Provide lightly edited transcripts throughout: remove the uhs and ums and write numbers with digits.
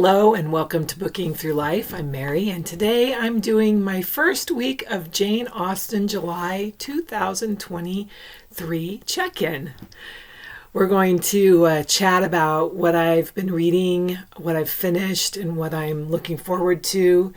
Hello and welcome to Booking Through Life. I'm Mary, and today I'm doing my first week of Jane Austen July 2023 check-in. We're going to chat about what I've been reading, what I've finished, and what I'm looking forward to.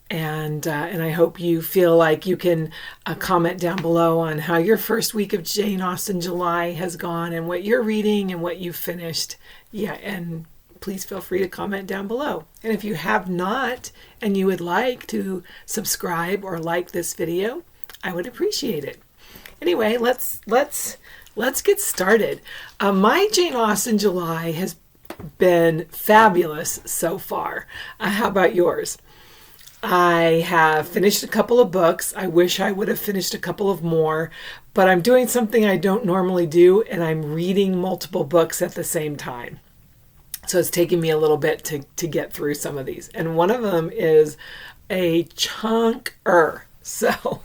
And I hope you feel like you can comment down below on how your first week of Jane Austen July has gone and what you're reading and what you've finished. Yeah, and please feel free to comment down below. And if you have not and you would like to subscribe or like this video, I would appreciate it. Anyway, let's get started. My Jane Austen July has been fabulous so far. How about yours? I have finished a couple of books. I wish I would have finished a couple of more, but I'm doing something I don't normally do, and I'm reading multiple books at the same time. So it's taking me a little bit to get through some of these. And one of them is a chunker. So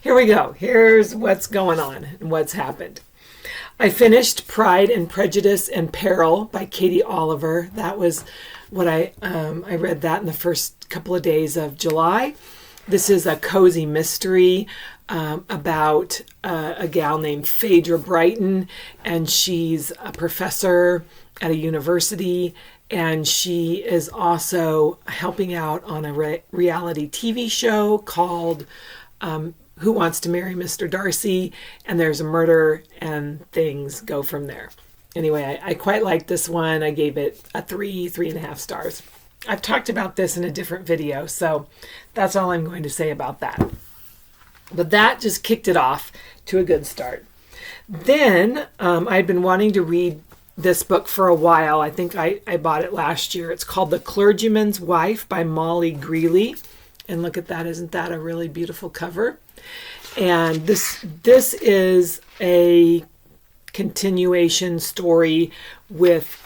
here we go. Here's what's going on and what's happened. I finished Pride and Prejudice and Peril by Katie Oliver. That was what I read that in the first couple of days of July. This is a cozy mystery about a gal named Phaedra Brighton, and she's a professor at a university, and she is also helping out on a reality TV show called Who Wants to Marry Mr. Darcy, and there's a murder and things go from there. Anyway, I quite liked this one. I gave it a 3.5 stars. I've talked about this in a different video, so that's all I'm going to say about that. But that just kicked it off to a good start. Then I'd been wanting to read this book for a while. I think I bought it last year. It's called The Clergyman's Wife by Molly Greeley. And look at that. Isn't that a really beautiful cover? And this is a continuation story with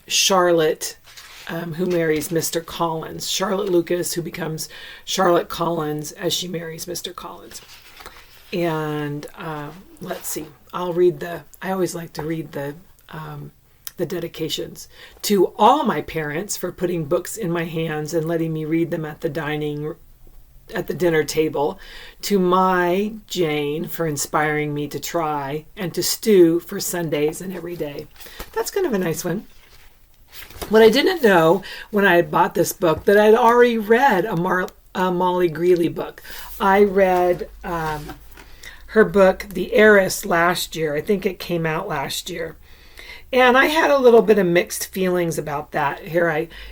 Charlotte, who marries Mr. Collins. Charlotte Lucas, who becomes Charlotte Collins as she marries Mr. Collins. And let's see. I always like to read the dedications. To all my parents for putting books in my hands and letting me read them at the dinner table. To my Jane for inspiring me to try, and to Stu for Sundays and every day. That's kind of a nice one. What I didn't know when I had bought this book, that I'd already read a Molly Greeley book. I read her book, The Heiress, last year. I think it came out last year. And I had a little bit of mixed feelings about that.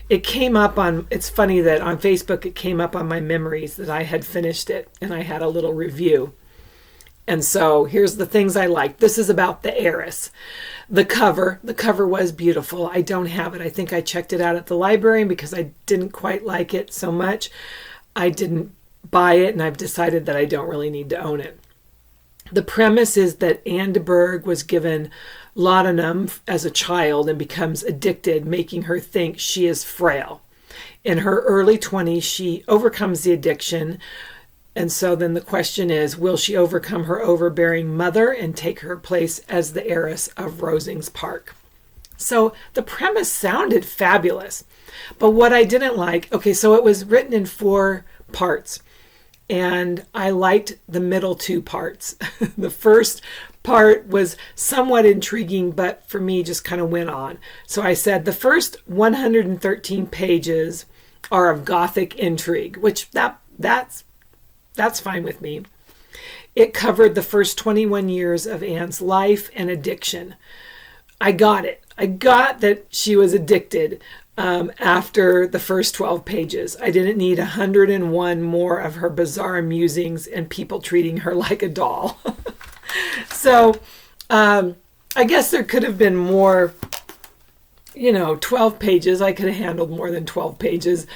It came up on, it's funny that on Facebook it came up on my memories that I had finished it, and I had a little review. And so here's the things I liked. This is about the heiress. The cover was beautiful. I don't have it. I think I checked it out at the library, and because I didn't quite like it so much, I didn't buy it, and I've decided that I don't really need to own it. The premise is that Anne de Bourgh was given laudanum as a child and becomes addicted, making her think she is frail. In her early 20s, she overcomes the addiction. And so then the question is, will she overcome her overbearing mother and take her place as the heiress of Rosings Park? So the premise sounded fabulous. But what I didn't like, so it was written in 4 parts. And I liked the middle 2 parts. The first part was somewhat intriguing, but for me just kind of went on. So I said the first 113 pages are of Gothic intrigue, which that's fine with me. It covered the first 21 years of Anne's life and addiction. I got it. I got that she was addicted after the first 12 pages. I didn't need 101 more of her bizarre musings and people treating her like a doll. So I guess there could have been more, 12 pages. I could have handled more than 12 pages,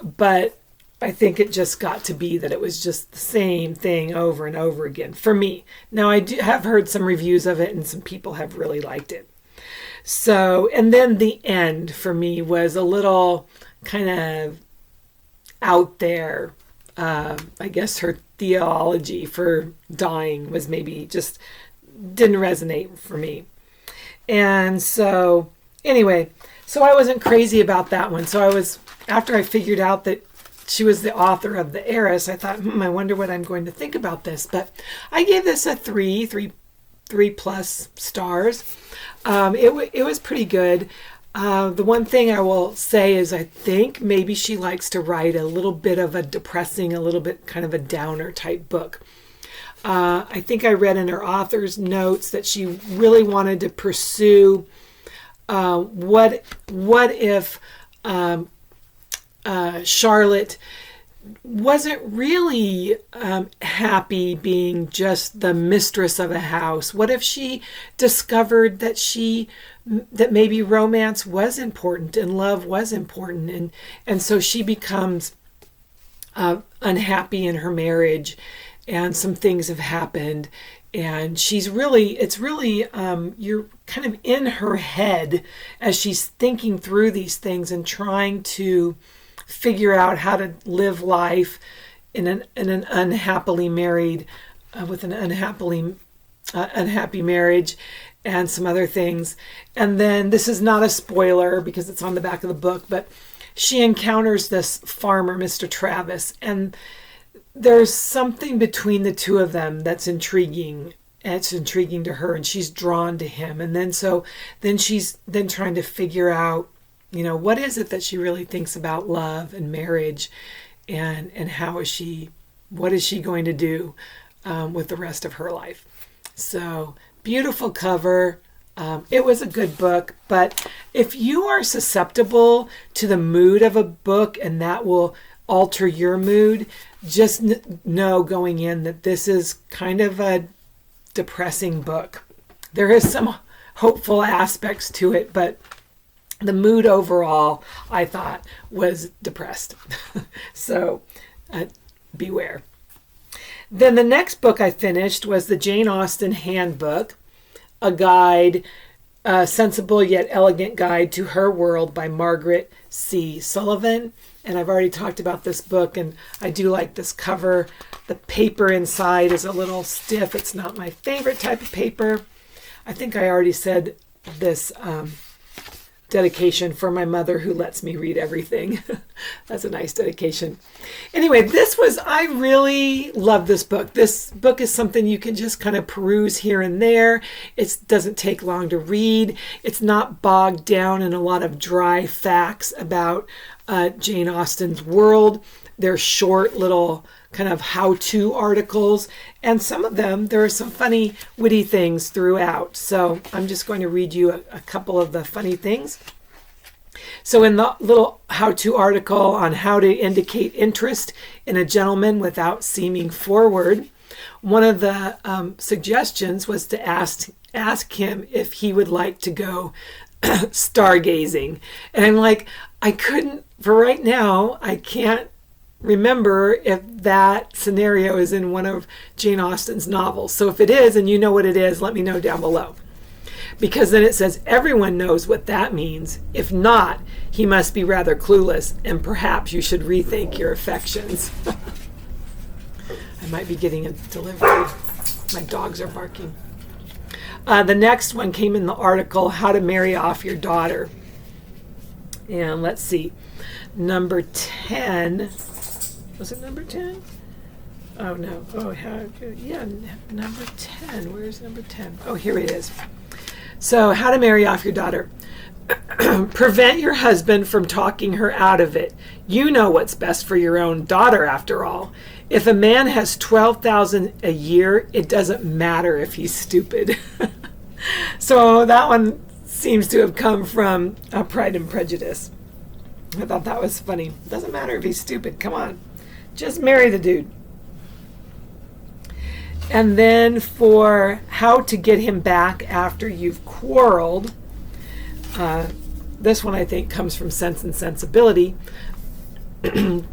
but I think it just got to be that it was just the same thing over and over again for me. Now, I have heard some reviews of it, and some people have really liked it. So, and then the end for me was a little kind of out there. I guess her theology for dying was maybe just didn't resonate for me. And so anyway, so I wasn't crazy about that one. So after I figured out that she was the author of The Heiress, I thought, I wonder what I'm going to think about this. But I gave this a 3 plus stars. It was pretty good. The one thing I will say is I think maybe she likes to write a little bit of a depressing, a little bit kind of a downer type book. I think I read in her author's notes that she really wanted to pursue what if Charlotte wasn't really happy being just the mistress of a house. What if she discovered that maybe romance was important and love was important, and so she becomes unhappy in her marriage, and some things have happened, and it's really you're kind of in her head as she's thinking through these things and trying to figure out how to live life in an unhappily married, with an unhappy marriage, and some other things. And then this is not a spoiler because it's on the back of the book, but she encounters this farmer, Mr. Travis, and there's something between the two of them that's intriguing. It's intriguing to her, and she's drawn to him. And then she's trying to figure out, what is it that she really thinks about love and marriage, and what is she going to do with the rest of her life? So beautiful cover. It was a good book, but if you are susceptible to the mood of a book and that will alter your mood, just know going in that this is kind of a depressing book. There is some hopeful aspects to it, but the mood overall, I thought, was depressed. So beware. Then the next book I finished was the Jane Austen Handbook, a guide, a sensible yet elegant guide to her world by Margaret C. Sullivan. And I've already talked about this book, and I do like this cover. The paper inside is a little stiff. It's not my favorite type of paper. I think I already said this dedication for my mother who lets me read everything. That's a nice dedication. Anyway, I really love this book. This book is something you can just kind of peruse here and there. It doesn't take long to read. It's not bogged down in a lot of dry facts about Jane Austen's world. They're short little kind of how-to articles, and some of them, there are some funny, witty things throughout. So I'm just going to read you a couple of the funny things. So in the little how-to article on how to indicate interest in a gentleman without seeming forward, one of the suggestions was to ask him if he would like to go stargazing. And I'm like, for right now, I can't remember if that scenario is in one of Jane Austen's novels. So if it is, and you know what it is, let me know down below. Because then it says everyone knows what that means. If not, he must be rather clueless, and perhaps you should rethink your affections. I might be getting a delivery. My dogs are barking. The next one came in the article, How to Marry Off Your Daughter. And let's see. Number 10. Was it number 10? Oh, no. Oh, yeah, number 10. Where's number 10? Oh, here it is. So, How to Marry Off Your Daughter. Prevent your husband from talking her out of it. You know what's best for your own daughter, after all. If a man has $12,000 a year, it doesn't matter if he's stupid. So that one seems to have come from Pride and Prejudice. I thought that was funny. Doesn't matter if he's stupid. Come on. Just marry the dude. And then for how to get him back after you've quarreled, this one I think comes from Sense and Sensibility.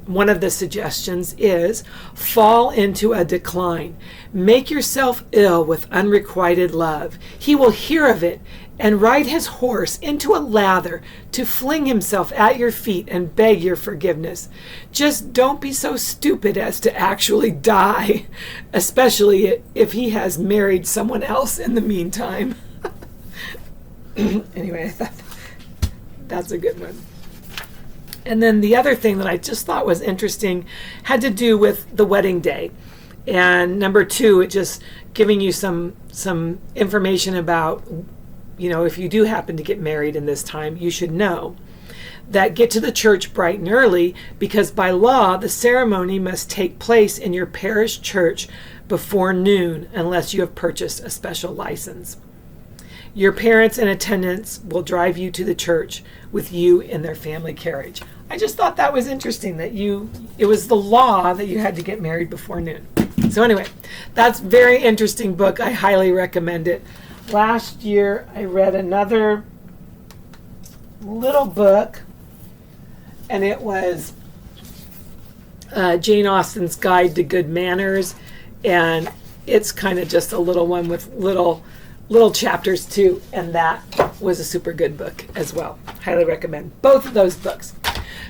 One of the suggestions is fall into a decline. Make yourself ill with unrequited love. He will hear of it and ride his horse into a lather to fling himself at your feet and beg your forgiveness. Just don't be so stupid as to actually die, especially if he has married someone else in the meantime. Anyway, I thought that's a good one. And then the other thing that I just thought was interesting had to do with the wedding day. And number 2, it just giving you some information about, if you do happen to get married in this time, you should know that get to the church bright and early, because by law, the ceremony must take place in your parish church before noon unless you have purchased a special license. Your parents and attendants will drive you to the church with you in their family carriage. I just thought that was interesting that it was the law that you had to get married before noon. So anyway, that's a very interesting book. I highly recommend it. Last year, I read another little book, and it was Jane Austen's Guide to Good Manners, and it's kind of just a little one with little chapters too, and that was a super good book as well. Highly recommend both of those books.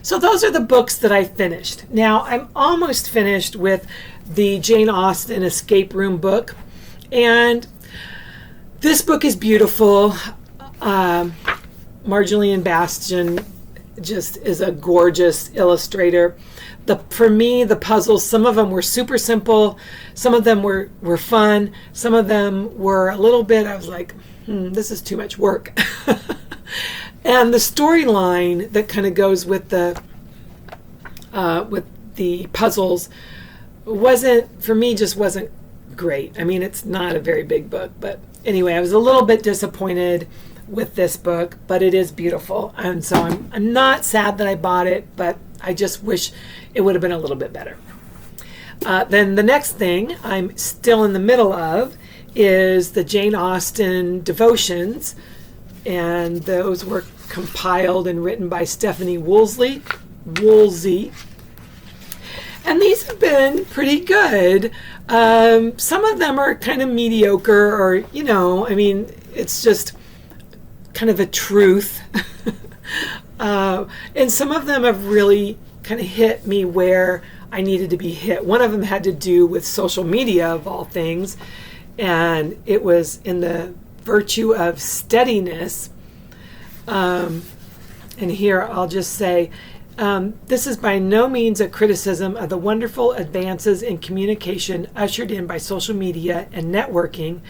So those are the books that I finished. Now I'm almost finished with the Jane Austen Escape Room book, and this book is beautiful. Marjolaine Bastion just is a gorgeous illustrator. For me, the puzzles, some of them were super simple, some of them were fun, some of them were a little bit, I was like, this is too much work. And the storyline that kind of goes with the puzzles wasn't great. I mean, it's not a very big book, but anyway, I was a little bit disappointed with this book, but it is beautiful. And so I'm not sad that I bought it, but I just wish it would have been a little bit better. Then the next thing I'm still in the middle of is the Jane Austen devotions, and those were compiled and written by Stephanie Woolsey. And these have been pretty good. Some of them are kind of mediocre, or, it's just kind of a truth. And some of them have really kind of hit me where I needed to be hit. One of them had to do with social media, of all things, and it was in the virtue of steadiness. And here I'll just say, this is by no means a criticism of the wonderful advances in communication ushered in by social media and networking.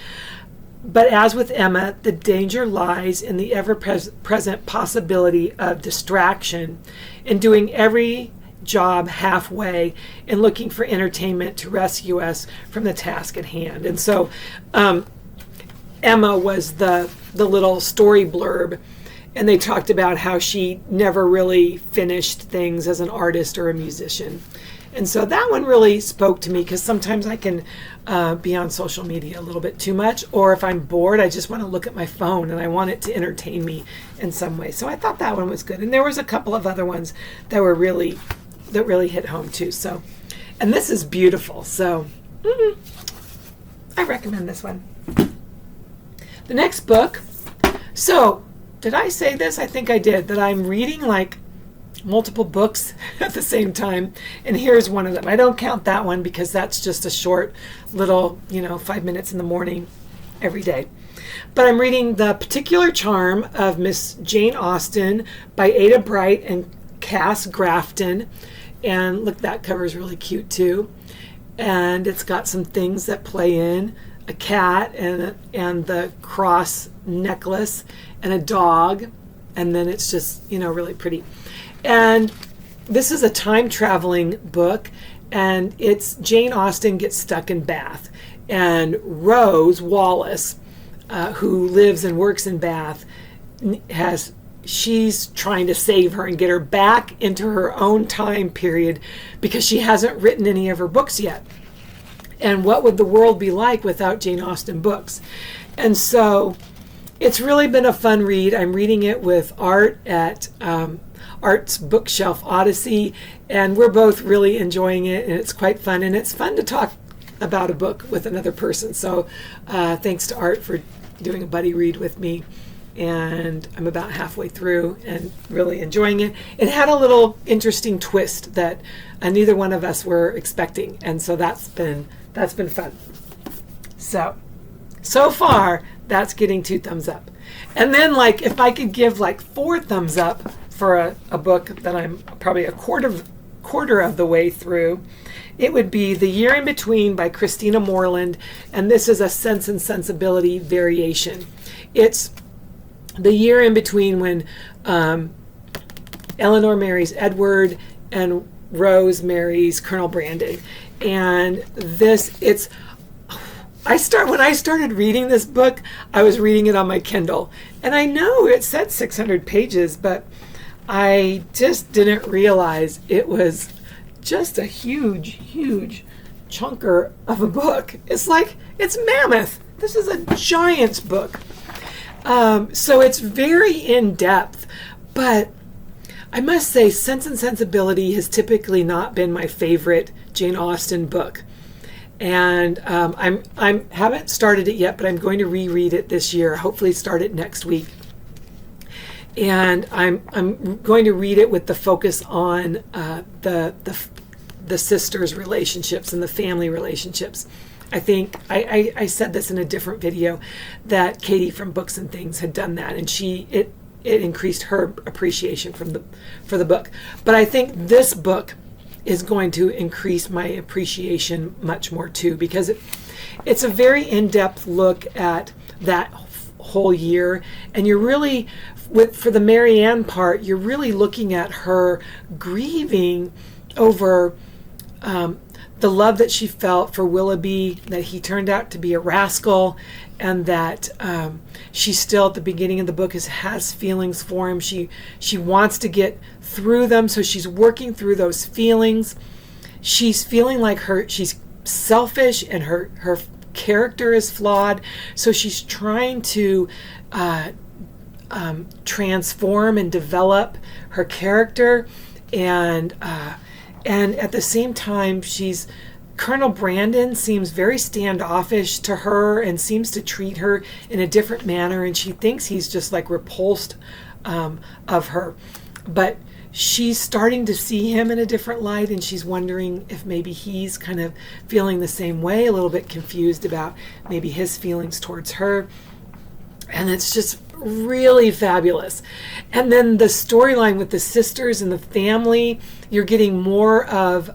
But as with Emma, the danger lies in the ever-present possibility of distraction, in doing every job halfway and looking for entertainment to rescue us from the task at hand. And so Emma was the little story blurb, and they talked about how she never really finished things as an artist or a musician. And so that one really spoke to me, because sometimes I can be on social media a little bit too much, or if I'm bored, I just want to look at my phone and I want it to entertain me in some way. So I thought that one was good. And there was a couple of other ones that really hit home too. So, and this is beautiful. So I recommend this one. The next book. So did I say this? I think I did, that I'm reading like multiple books at the same time, and here's one of them. I don't count that one because that's just a short little 5 minutes in the morning every day. But I'm reading The Particular Charm of Miss Jane Austen by Ada Bright and Cass Grafton. And look, that cover is really cute too, and it's got some things that play in: a cat and the cross necklace and a dog, and then it's just really pretty. And this is a time-traveling book, and it's Jane Austen gets stuck in Bath, and Rose Wallace, who lives and works in Bath, she's trying to save her and get her back into her own time period, because she hasn't written any of her books yet. And what would the world be like without Jane Austen books? And so it's really been a fun read. I'm reading it with Art at Art's Bookshelf Odyssey, and we're both really enjoying it, and it's quite fun, and it's fun to talk about a book with another person. So thanks to Art for doing a buddy read with me, and I'm about halfway through and really enjoying it. It had a little interesting twist that neither one of us were expecting, and so that's been fun. So far that's getting 2 thumbs up. And then, like, if I could give like 4 thumbs up, for a book that I'm probably a quarter of the way through, it would be The Year in Between by Christina Moreland, and this is a Sense and Sensibility variation. It's the year in between when Eleanor marries Edward and Rose marries Colonel Brandon. And when I started reading this book, I was reading it on my Kindle. And I know it said 600 pages, but I just didn't realize it was just a huge chunker of a book. It's mammoth. This is a giant book. So it's very in-depth, but I must say Sense and Sensibility has typically not been my favorite Jane Austen book. And I haven't started it yet, but I'm going to reread it this year, hopefully start it next week. And I'm going to read it with the focus on the sisters' relationships and the family relationships. I think I said this in a different video that Katie from Books and Things had done that, and it increased her appreciation for the book. But I think this book is going to increase my appreciation much more too, because it's a very in-depth look at that whole year, and you're really for the Marianne part, you're really looking at her grieving over the love that she felt for Willoughby, that he turned out to be a rascal, and that she still at the beginning of the book has feelings for him. She wants to get through them, so she's working through those feelings. She's feeling like she's selfish and her character is flawed, so she's trying to transform and develop her character, and at the same time, Colonel Brandon seems very standoffish to her and seems to treat her in a different manner, and she thinks he's just like repulsed of her. But she's starting to see him in a different light, and she's wondering if maybe he's kind of feeling the same way, a little bit confused about maybe his feelings towards her. And it's just really fabulous. And then the storyline with the sisters and the family, you're getting more of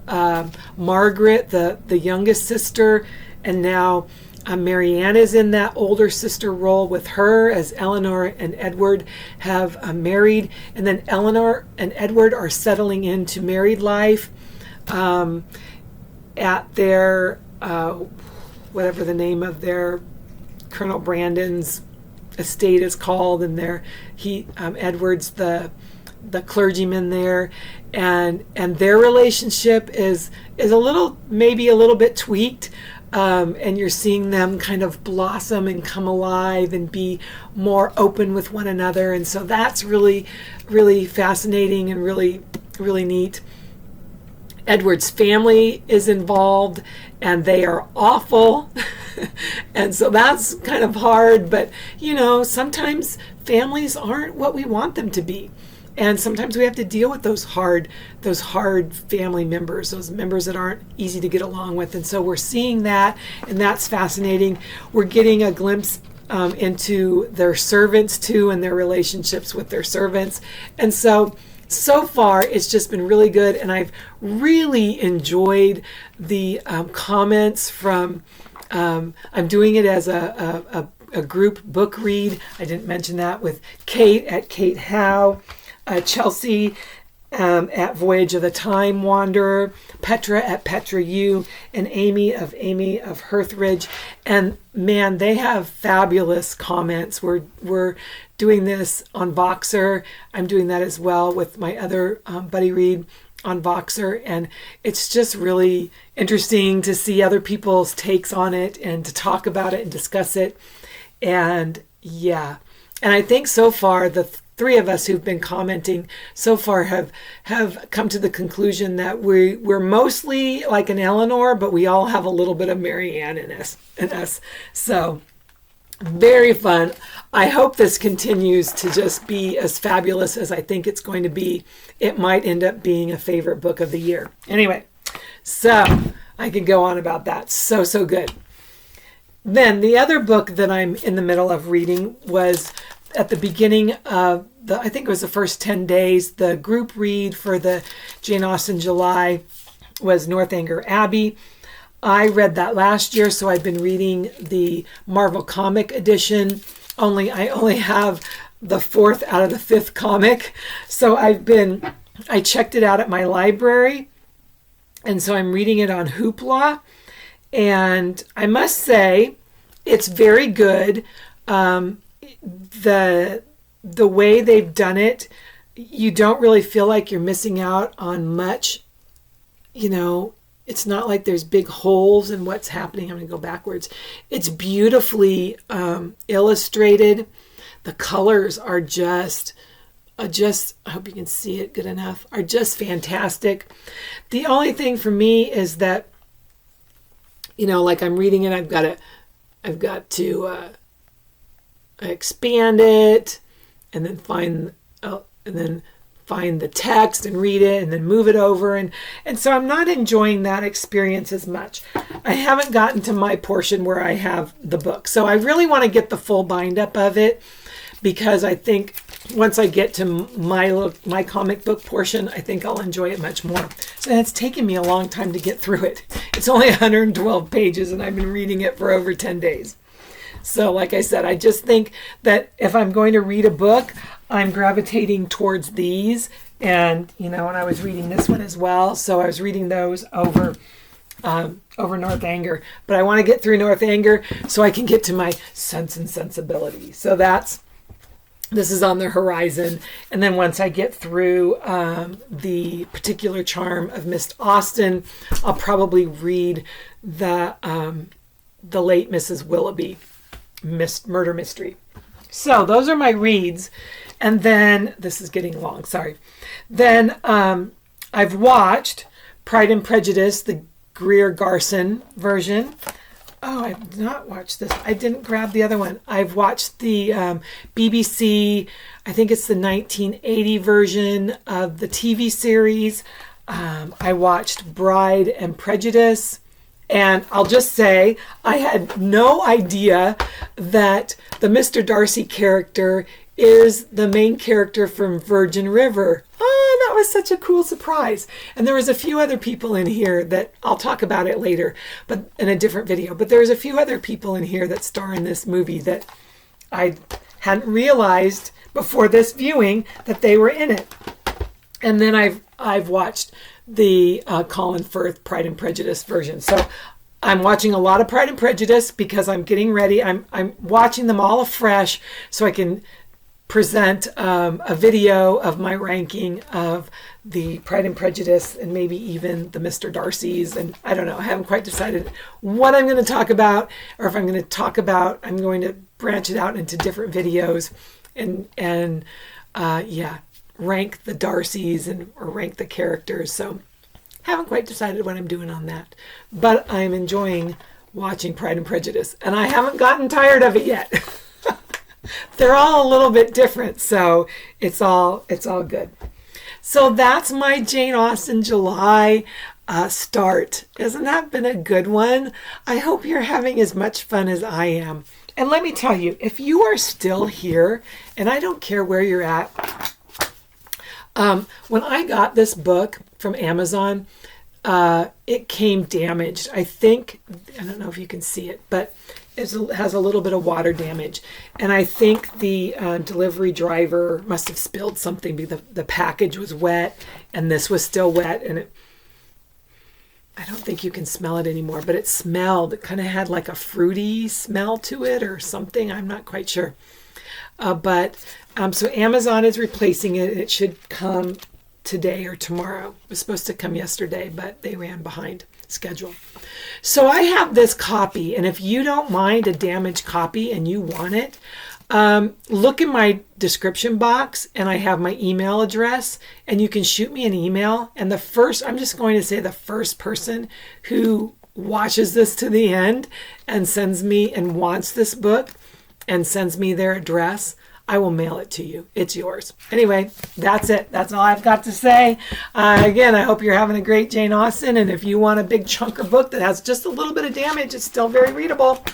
Margaret, the youngest sister, and now Marianne is in that older sister role with her as Eleanor and Edward have married. And then Eleanor and Edward are settling into married life at their, whatever the name of their Colonel Brandon's estate is called, and Edward's the clergyman there, and their relationship is maybe a little bit tweaked, and you're seeing them kind of blossom and come alive and be more open with one another, and so that's really fascinating and really neat. Edward's family is involved, and they are awful. And so that's kind of hard, but sometimes families aren't what we want them to be. And sometimes we have to deal with those hard family members, those members that aren't easy to get along with. And so we're seeing that, and that's fascinating. We're getting a glimpse into their servants too, and their relationships with their servants. And so far, it's just been really good, and I've really enjoyed the comments from. I'm doing it as a group book read. I didn't mention that, with Kate at Kate Howe, Chelsea at VoyageofaTimeWanderer, Petra at Petra U, and Amy of Hearthridge. And man, they have fabulous comments. We're doing this on Voxer. I'm doing that as well with my other buddy read on Voxer, and it's just really interesting to see other people's takes on it and to talk about it and discuss it. And I think so far the three of us who've been commenting so far have come to the conclusion that we're mostly like an Eleanor, but we all have a little bit of Marianne in us. So very fun. I hope this continues to just be as fabulous as I think it's going to be. It might end up being a favorite book of the year. Anyway, so I could go on about that. So good. Then the other book that I'm in the middle of reading was at the beginning of I think it was the first 10 days. The group read for the Jane Austen July was Northanger Abbey. I read that last year, so I've been reading the Marvel comic edition. I only have the 4th out of the 5th comic. So I checked it out at my library. And so I'm reading it on Hoopla. And I must say, it's very good. The way they've done it, you don't really feel like you're missing out on much. It's not like there's big holes in what's happening. I'm going to go backwards. It's beautifully illustrated. The colors are just, I hope you can see it good enough, are just fantastic. The only thing for me is that, like I'm reading it, I've got to expand it and then find the text and read it and then move it over. And so I'm not enjoying that experience as much. I haven't gotten to my portion where I have the book. So I really want to get the full bind up of it, because I think once I get to my comic book portion, I think I'll enjoy it much more. So it's taken me a long time to get through it. It's only 112 pages and I've been reading it for over 10 days. So like I said, I just think that if I'm going to read a book, I'm gravitating towards these. And, and I was reading this one as well. So I was reading those over Northanger. But I want to get through Northanger so I can get to my Sense and Sensibility. So this is on the horizon. And then once I get through the Particular Charm of Miss Austen, I'll probably read the late Mrs. Willoughby murder mystery. So those are my reads. And then, this is getting long, sorry. Then I've watched Pride and Prejudice, the Greer Garson version. Oh, I've not watched this. I didn't grab the other one. I've watched the BBC, I think it's the 1980 version of the TV series. I watched Bride and Prejudice. And I'll just say, I had no idea that the Mr. Darcy character is the main character from Virgin River. Oh, that was such a cool surprise. And there was a few other people in here that I'll talk about it later, but in a different video. But there's a few other people in here that star in this movie that I hadn't realized before this viewing that they were in it. And then I've watched the Colin Firth Pride and Prejudice version. So I'm watching a lot of Pride and Prejudice because I'm getting ready. I'm watching them all afresh so I can present a video of my ranking of the Pride and Prejudice and maybe even the Mr. Darcy's. And I don't know, I haven't quite decided what I'm going to talk about, or if I'm going to branch it out into different videos and rank the Darcys or rank the characters. So haven't quite decided what I'm doing on that, but I'm enjoying watching Pride and Prejudice and I haven't gotten tired of it yet. They're all a little bit different, so it's all good. So that's my Jane Austen July start. Hasn't that been a good one? I hope you're having as much fun as I am. And let me tell you, if you are still here, and I don't care where you're at, when I got this book from Amazon, it came damaged. I don't know if you can see it, but it has a little bit of water damage. And I think the delivery driver must have spilled something because the package was wet and this was still wet. And I don't think you can smell it anymore, but it smelled. It kind of had like a fruity smell to it or something. I'm not quite sure. So Amazon is replacing it. It should come today or tomorrow. It was supposed to come yesterday, but they ran behind schedule. So I have this copy, and if you don't mind a damaged copy and you want it, look in my description box and I have my email address and you can shoot me an email. And I'm just going to say the first person who watches this to the end and sends me and wants this book and sends me their address, I will mail it to you. It's yours. Anyway, that's it. That's all I've got to say. Again, I hope you're having a great Jane Austen. And if you want a big chunker book that has just a little bit of damage, it's still very readable,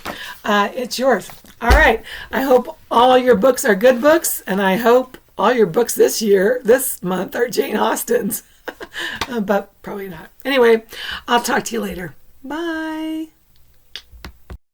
it's yours. All right. I hope all your books are good books. And I hope all your books this month are Jane Austen's. But probably not. Anyway, I'll talk to you later. Bye.